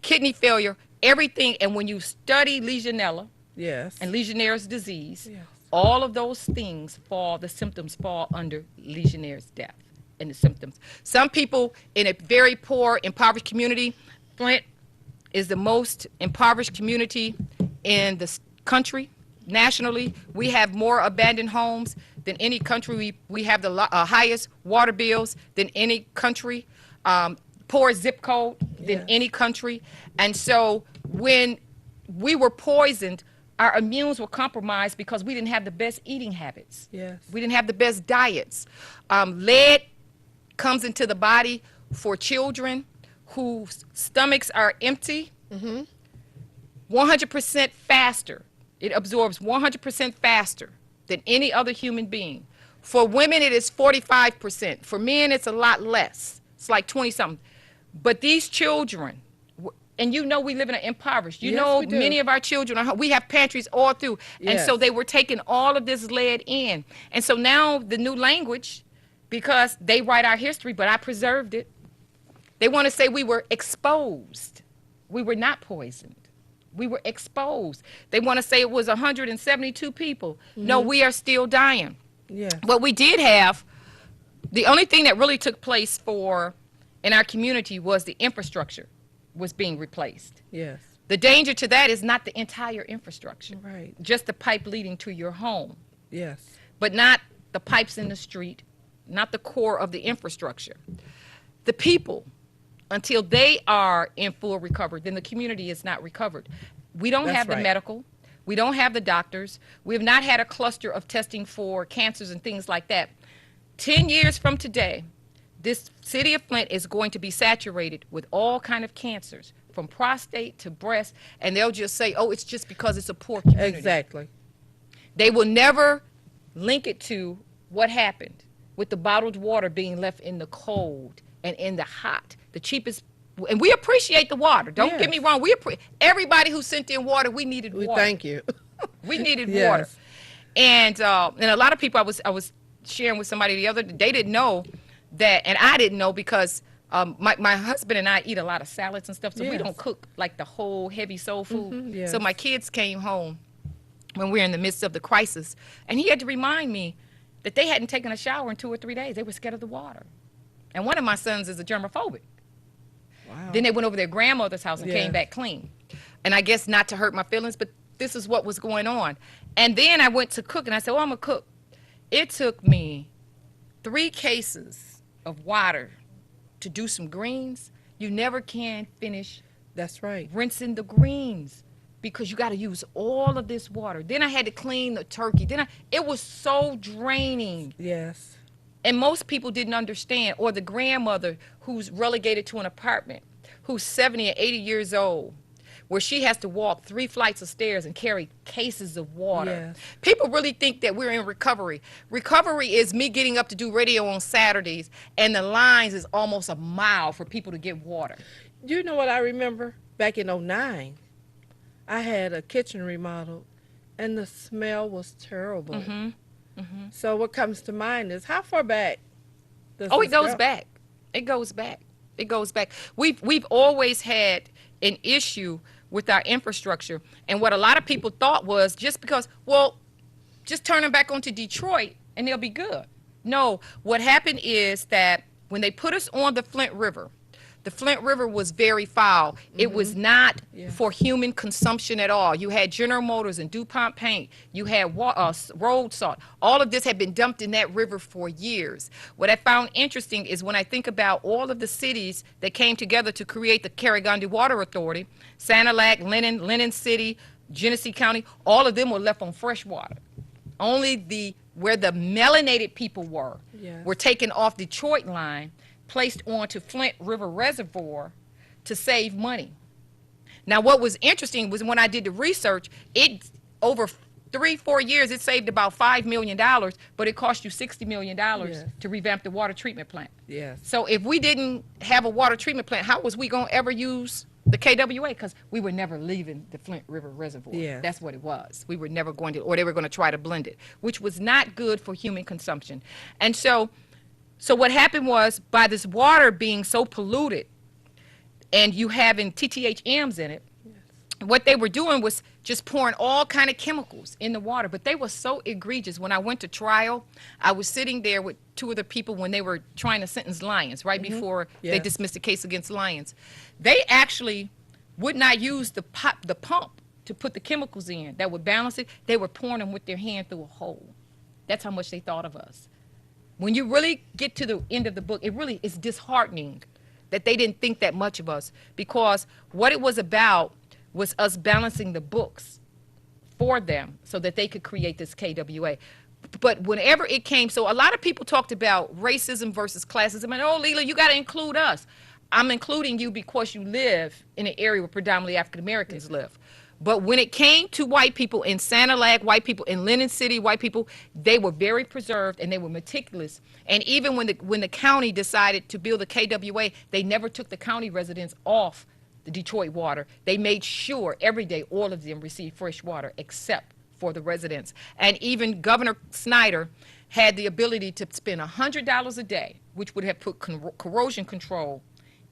kidney failure, everything. And when you study Legionella Yes. and Legionnaire's disease, Yes. all of those things the symptoms fall under Legionnaire's death and the symptoms. Some people in a very poor, impoverished community, Flint is the most impoverished community in the country. Nationally, we have more abandoned homes than any country. We have the highest water bills than any country, poor zip code than Yes. any country. And so when we were poisoned, our immunes were compromised because we didn't have the best eating habits. Yes. We didn't have the best diets. Lead comes into the body for children whose stomachs are empty 100% faster. It absorbs 100% faster than any other human being. For women, it is 45%. For men, it's a lot less. It's like 20-something. But these children, and you know we live in an impoverished. You Yes, know we do. many of our children, we have pantries all through. And Yes. so they were taking all of this lead in. And so now the new language, because they write our history, but I preserved it, they want to say we were exposed. We were not poisoned. We were exposed. They want to say it was 172 people. No, we are still dying. Yes. What we did have, the only thing that really took place in our community was the infrastructure was being replaced. Yes. The danger to that is not the entire infrastructure, Right. just the pipe leading to your home, Yes. but not the pipes in the street, not the core of the infrastructure. The people, until they are in full recovery, then the community is not recovered. We don't That's have the right. medical. We don't have the doctors. We have not had a cluster of testing for cancers and things like that. 10 years from today, this city of Flint is going to be saturated with all kind of cancers, from prostate to breast, and they'll just say, oh, it's just because it's a poor community. Exactly. They will never link it to what happened with the bottled water being left in the cold and in the hot. The cheapest, and we appreciate the water. Don't get me Yes. wrong. Everybody who sent in water, we needed We water. thank you. We needed Yes. water. And a lot of people, I was sharing with somebody the other day, they didn't know that, and I didn't know because my husband and I eat a lot of salads and stuff, so we Yes. don't cook like the whole heavy soul food. yes. So my kids came home when we were in the midst of the crisis, and he had to remind me that they hadn't taken a shower in 2 or 3 days. They were scared of the water. And one of my sons is a germaphobic. Wow. Then they went over their grandmother's house and Yes. came back clean. And I guess not to hurt my feelings, but this is what was going on. And then I went to cook, and I said, well, I'm going to cook. It took me 3 cases of water to do some greens. You never can finish That's right. rinsing the greens because you got to use all of this water. Then I had to clean the turkey. It was so draining. Yes. And most people didn't understand, or the grandmother who's relegated to an apartment, who's 70 or 80 years old. where she has to walk 3 flights of stairs and carry cases of water. Yes. People really think that we're in recovery. Recovery is me getting up to do radio on Saturdays, and the lines is almost a mile for people to get water. You know what I remember? Back in '09, I had a kitchen remodeled, and the smell was terrible. So what comes to mind is, how far back does Oh, this it goes go? back. It goes back. It goes back. We've always had an issue with our infrastructure, and what a lot of people thought was just because, well, just turn them back onto Detroit and they'll be good. No, what happened is that when they put us on the Flint River was very foul. It was not Yeah. for human consumption at all. You had General Motors and DuPont paint. You had road salt. All of this had been dumped in that river for years. What I found interesting is when I think about all of the cities that came together to create the Carigandi Water Authority, Sanilac, Lennon City, Genesee County, all of them were left on fresh water. Only where the melanated people Yes. were taken off Detroit line, placed onto Flint River Reservoir to save money. Now, what was interesting was when I did the research, it over 3-4 years, it saved about $5 million, but it cost you $60 million Yes. to revamp the water treatment plant. Yes. So if we didn't have a water treatment plant, how was we going to ever use the KWA? Because we were never leaving the Flint River Reservoir. Yes. That's what it was. We were never going to, or they were going to try to blend it, which was not good for human consumption. And so what happened was, by this water being so polluted and you having TTHMs in it, what they were doing was just pouring all kind of chemicals in the water. But they were so egregious. When I went to trial, I was sitting there with 2 other people when they were trying to sentence Lyons, right before they Yes. dismissed the case against Lyons. They actually would not use the pump to put the chemicals in that would balance it. They were pouring them with their hand through a hole. That's how much they thought of us. When you really get to the end of the book, it really is disheartening that they didn't think that much of us, because what it was about was us balancing the books for them so that they could create this KWA. But whenever it came, so a lot of people talked about racism versus classism, and, oh, Leela, you got to include us. I'm including you because you live in an area where predominantly African Americans live. But when it came to white people in Sanilac, white people in Lennon City, white people, they were very preserved and they were meticulous. And even when the county decided to build the KWA, they never took the county residents off the Detroit water. They made sure every day all of them received fresh water except for the residents. And even Governor Snyder had the ability to spend $100 a day, which would have put corrosion control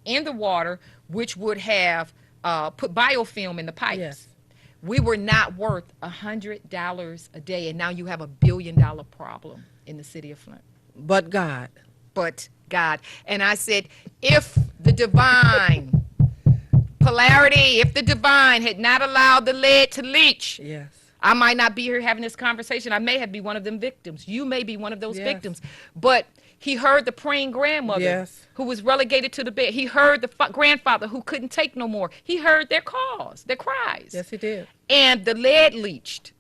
in the water, which would have put biofilm in the pipes. Yes. We were not worth $100 a day, and now you have a $1 billion problem in the city of Flint. But God. But God. And I said, if the divine polarity, if the divine had not allowed the lead to leach, Yes. I might not be here having this conversation. I may have been one of them victims. You may be one of those Yes. victims. But he heard the praying grandmother Yes. who was relegated to the bed. He heard the grandfather who couldn't take no more. He heard their calls, their cries. Yes, he did. And the lead leached.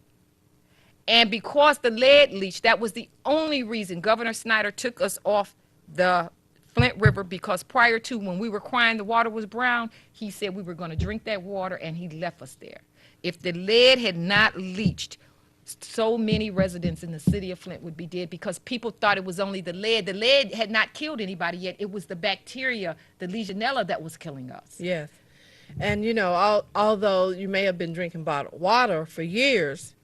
And because the lead leached, that was the only reason Governor Snyder took us off the Flint River, because prior to, when we were crying the water was brown, he said we were going to drink that water, and he left us there. If the lead had not leached, so many residents in the city of Flint would be dead, because people thought it was only the lead. The lead had not killed anybody yet. It was the bacteria, the Legionella, that was killing us. Yes. And, you know, although you may have been drinking bottled water for years,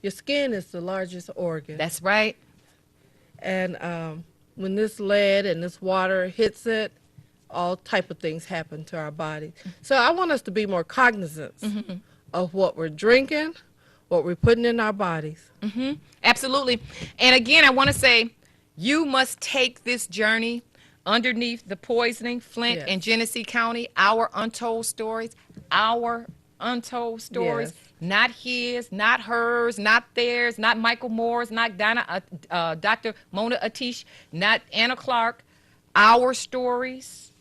your skin is the largest organ. That's right. And when this lead and this water hits it, all type of things happen to our body. So I want us to be more cognizant of what we're drinking, what we're putting in our bodies. Absolutely. And again, I want to say, you must take this journey underneath the poisoning, Flint Yes. and Genesee County, our untold stories, Yes. not his, not hers, not theirs, not Michael Moore's, not Dr. Mona Atish, not Anna Clark, our stories.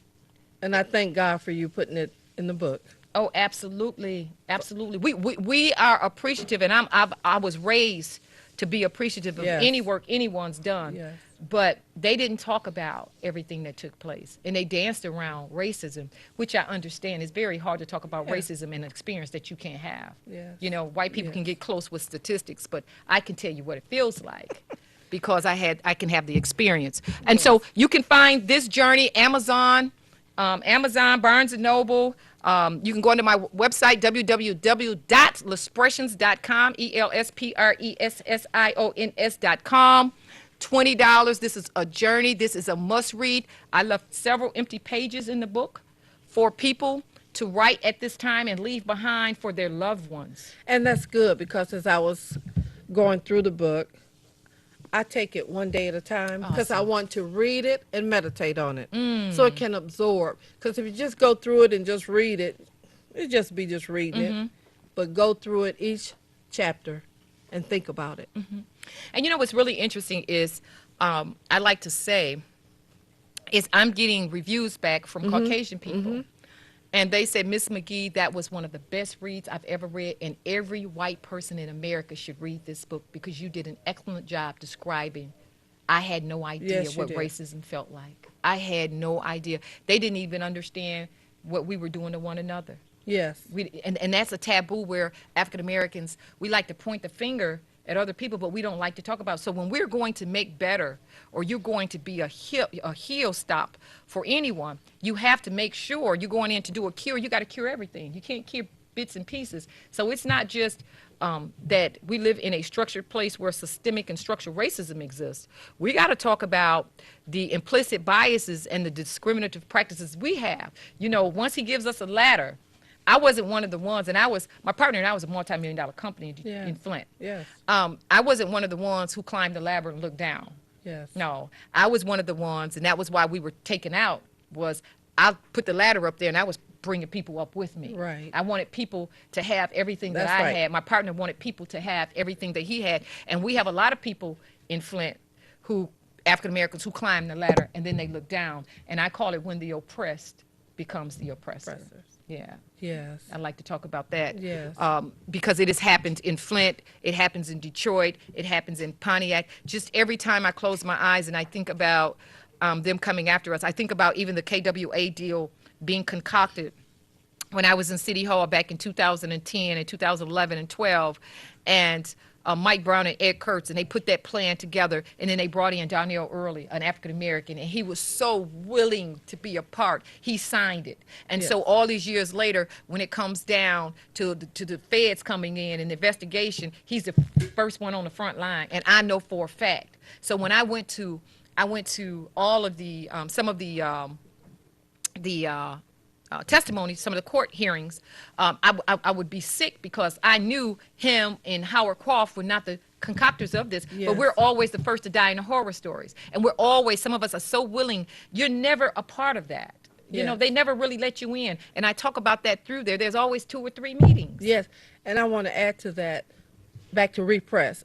And I thank God for you putting it in the book. Oh, absolutely, absolutely. We are appreciative, and I was raised to be appreciative of Yes. any work anyone's done. Yes. But they didn't talk about everything that took place. And they danced around racism, which I understand is very hard to talk about Yeah. racism and an experience that you can't have. Yes. You know, white people can Yes. get close with statistics, but I can tell you what it feels like because I can have the experience. And so you can find this journey Amazon, Amazon, Barnes and Noble. You can go onto my website, www.lespressions.com, ELSPRESSIONS.com. $20. This is a journey. This is a must read. I left several empty pages in the book for people to write at this time and leave behind for their loved ones. And that's good because as I was going through the book, I take it one day at a time because I Awesome. want to read it and meditate on it so it can absorb. Because if you just go through it and just read it, it just be just reading it. But go through it each chapter and think about it. And you know what's really interesting is I like to say is I'm getting reviews back from Caucasian people. And they said, Miss McGee, that was one of the best reads I've ever read, and every white person in America should read this book because you did an excellent job describing. I had no idea Yes, you what did. racism felt like. I had no idea. They didn't even understand what we were doing to one another. Yes. And that's a taboo where African Americans, we like to point the finger at other people, but we don't like to talk about it. So when we're going to make better, or you're going to be a heel stop for anyone, you have to make sure you're going in to do a cure. You got to cure everything. You can't cure bits and pieces. So it's not just that we live in a structured place where systemic and structural racism exists. We got to talk about the implicit biases and the discriminative practices we have. You know, once he gives us a ladder, I wasn't one of the ones, and my partner and I was a multi-million-dollar company in Flint. Yes. I wasn't one of the ones who climbed the ladder and looked down. Yes. No, I was one of the ones, and that was why we were taken out, was I put the ladder up there, and I was bringing people up with me. Right. I wanted people to have everything that That's I right. had. My partner wanted people to have everything that he had. And we have a lot of people in Flint African Americans who climb the ladder, and then they look down. And I call it when the oppressed becomes the oppressor. Oppressors. Yeah. Yes. I like to talk about that. Yes. Because it has happened in Flint, it happens in Detroit, it happens in Pontiac. Just every time I close my eyes and I think about them coming after us, I think about even the KWA deal being concocted when I was in City Hall back in 2010 and 2011 and 12, and Mike Brown and Ed Kurtz, and they put that plan together, and then they brought in Donnell Early, an African American, and he was so willing to be a part. He signed it. And so all these years later, when it comes down to the feds coming in and the investigation, he's the first one on the front line, and I know for a fact. So when I went to all of the some of the testimony, some of the court hearings, I would be sick because I knew him and Howard Croft were not the concoctors of this, Yes. but we're always the first to die in the horror stories. And we're always, some of us are so willing, you're never a part of that. You know, Yes. they never really let you in. And I talk about that through there. There's always 2 or 3 meetings. Yes. And I want to add to that, back to Oppress.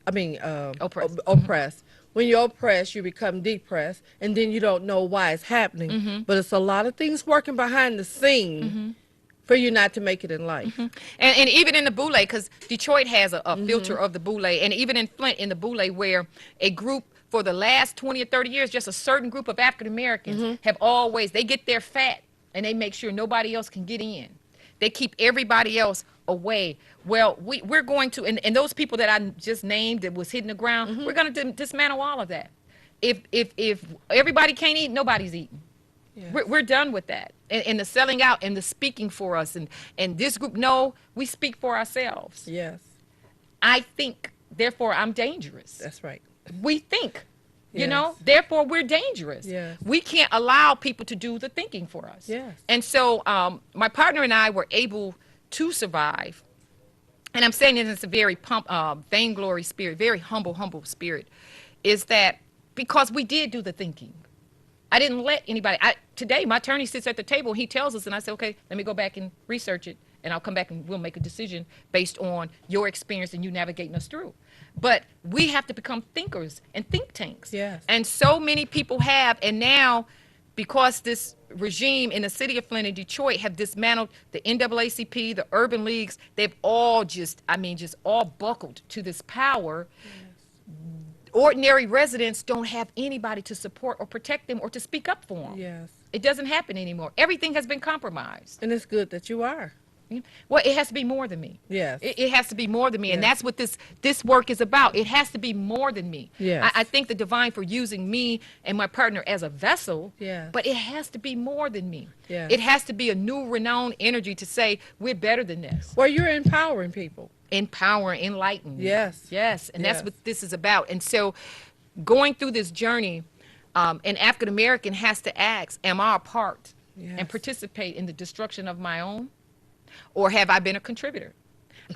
oppress. When you're oppressed, you become depressed, and then you don't know why it's happening. But it's a lot of things working behind the scene for you not to make it in life. And even in the Boule, because Detroit has a filter of the Boule, and even in Flint in the Boule, where a group for the last 20 or 30 years, just a certain group of African Americans have always, they get their fat and they make sure nobody else can get in. They keep everybody else away. Well, we're going to, and those people that I just named that was hitting the ground, we're going to dismantle all of that. If everybody can't eat, nobody's eating. Yes. We're done with that. And the selling out and the speaking for us. And this group, no, we speak for ourselves. Yes, I think, therefore I'm dangerous. that's right. We think, you Yes. know, therefore we're dangerous. Yes. We can't allow people to do the thinking for us. Yes. And so my partner and I were able to survive. And I'm saying this in a very vainglory spirit, very humble spirit, is that because we did do the thinking. I didn't let anybody. Today, my attorney sits at the table. He tells us, and I say, okay, let me go back and research it, and I'll come back and we'll make a decision based on your experience and you navigating us through. But we have to become thinkers and think tanks. Yes. And so many people have, and now, because this regime in the city of Flint and Detroit have dismantled the NAACP, the urban leagues, they've all just all buckled to this power. ordinary residents don't have anybody to support or protect them or to speak up for them. Yes. It doesn't happen anymore. Everything has been compromised. And it's good that you are. Well, it has to be more than me. Yes. It has to be more than me, and Yes. that's what this work is about. It has to be more than me. Yes. I thank the divine for using me and my partner as a vessel. Yes. But it has to be more than me. Yes. It has to be a new, renowned energy to say we're better than this. Well, you're empowering people. Empower, enlighten. Yes. Yes, and that's Yes. what this is about. And so, going through this journey, an African American has to ask, am I a part Yes. and participate in the destruction of my own? Or have I been a contributor?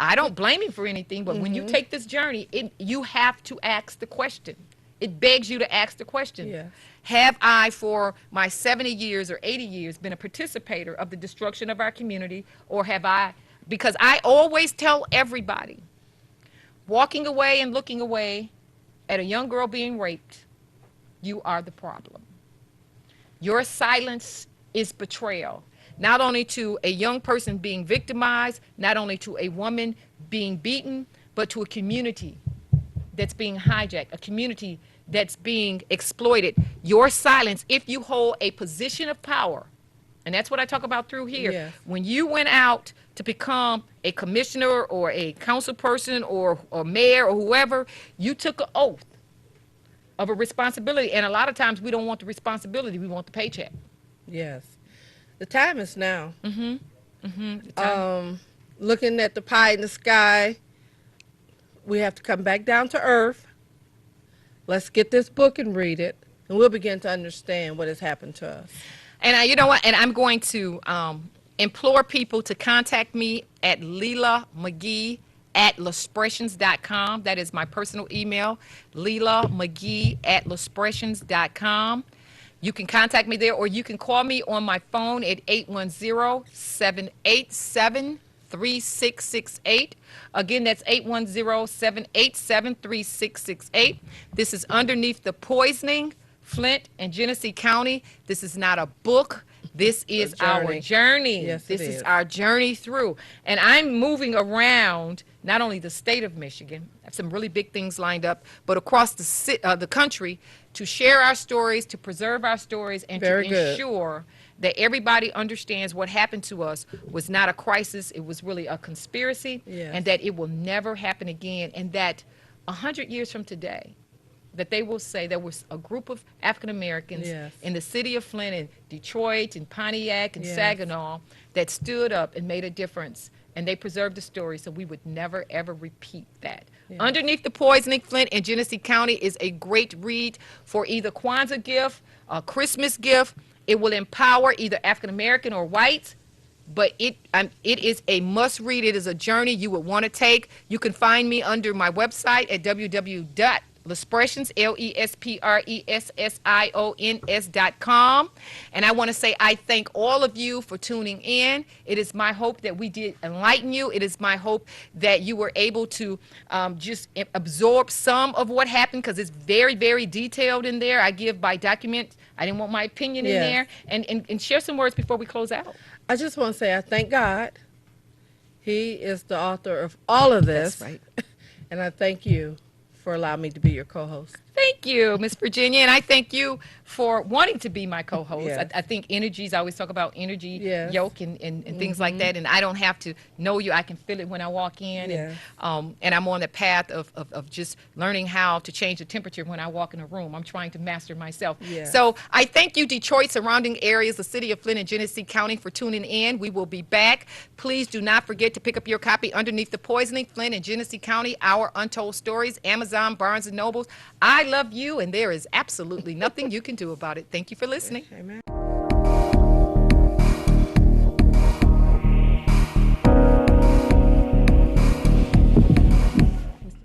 I don't blame you for anything, but when you take this journey, you have to ask the question. It begs you to ask the question. Yes. Have I, for my 70 years or 80 years, been a participator of the destruction of our community? Or have I, because I always tell everybody, walking away and looking away at a young girl being raped, you are the problem. Your silence is betrayal. Not only to a young person being victimized, not only to a woman being beaten, but to a community that's being hijacked, a community that's being exploited. Your silence, if you hold a position of power, and that's what I talk about through here. Yes. When you went out to become a commissioner or a council person or mayor or whoever, you took an oath of a responsibility. And a lot of times we don't want the responsibility, we want the paycheck. Yes. The time is now. The time- Looking at the pie in the sky, we have to come back down to earth. Let's get this book and read it, and we'll begin to understand what has happened to us. And you know what? And I'm going to implore people to contact me at Leela McGee at Lespressions.com. That is my personal email, Leela McGee at Lespressions.com. You can contact me there, or you can call me on my phone at 810-787-3668. Again, that's 810-787-3668. This is Underneath the Poisoning, Flint and Genesee County. This is not a book. This is our journey. Yes, this it is is. our journey through. And I'm moving around not only the state of Michigan, I have some really big things lined up, but across the country to share our stories, to preserve our stories, and Very to good. ensure that everybody understands what happened to us was not a crisis, it was really a conspiracy, Yes. and that it will never happen again, and that 100 years from today, that they will say there was a group of African Americans Yes. in the city of Flint and Detroit and Pontiac and Yes. Saginaw that stood up and made a difference, and they preserved the story so we would never ever repeat that. Yes. Underneath the Poisoning, Flint and Genesee County is a great read for either Kwanzaa gift, a Christmas gift. It will empower either African American or whites, but it is a must read. It is a journey you would want to take. You can find me under my website at www.lespressions, LESPRESSIONS.com. And I want to say I thank all of you for tuning in. It is my hope that we did enlighten you. It is my hope that you were able to just absorb some of what happened, because it's very, very detailed in there. I give by document. I didn't want my opinion in Yes. there. And share some words before we close out. I just want to say I thank God. He is the author of all of this. That's right. And I thank you for allowing me to be your co-host. Thank you, Miss Virginia, and I thank you for wanting to be my co-host. Yes. I think energies, I always talk about energy, Yes. yoke, and things like that, and I don't have to know you. I can feel it when I walk in, Yes. and I'm on the path of just learning how to change the temperature when I walk in a room. I'm trying to master myself. Yes. So I thank you, Detroit, surrounding areas, the city of Flint and Genesee County, for tuning in. We will be back. Please do not forget to pick up your copy, Underneath the Poisoning, Flint and Genesee County, Our Untold Stories, Amazon, Barnes & Nobles. I love you, and there is absolutely nothing you can do about it. Thank you for listening. Amen.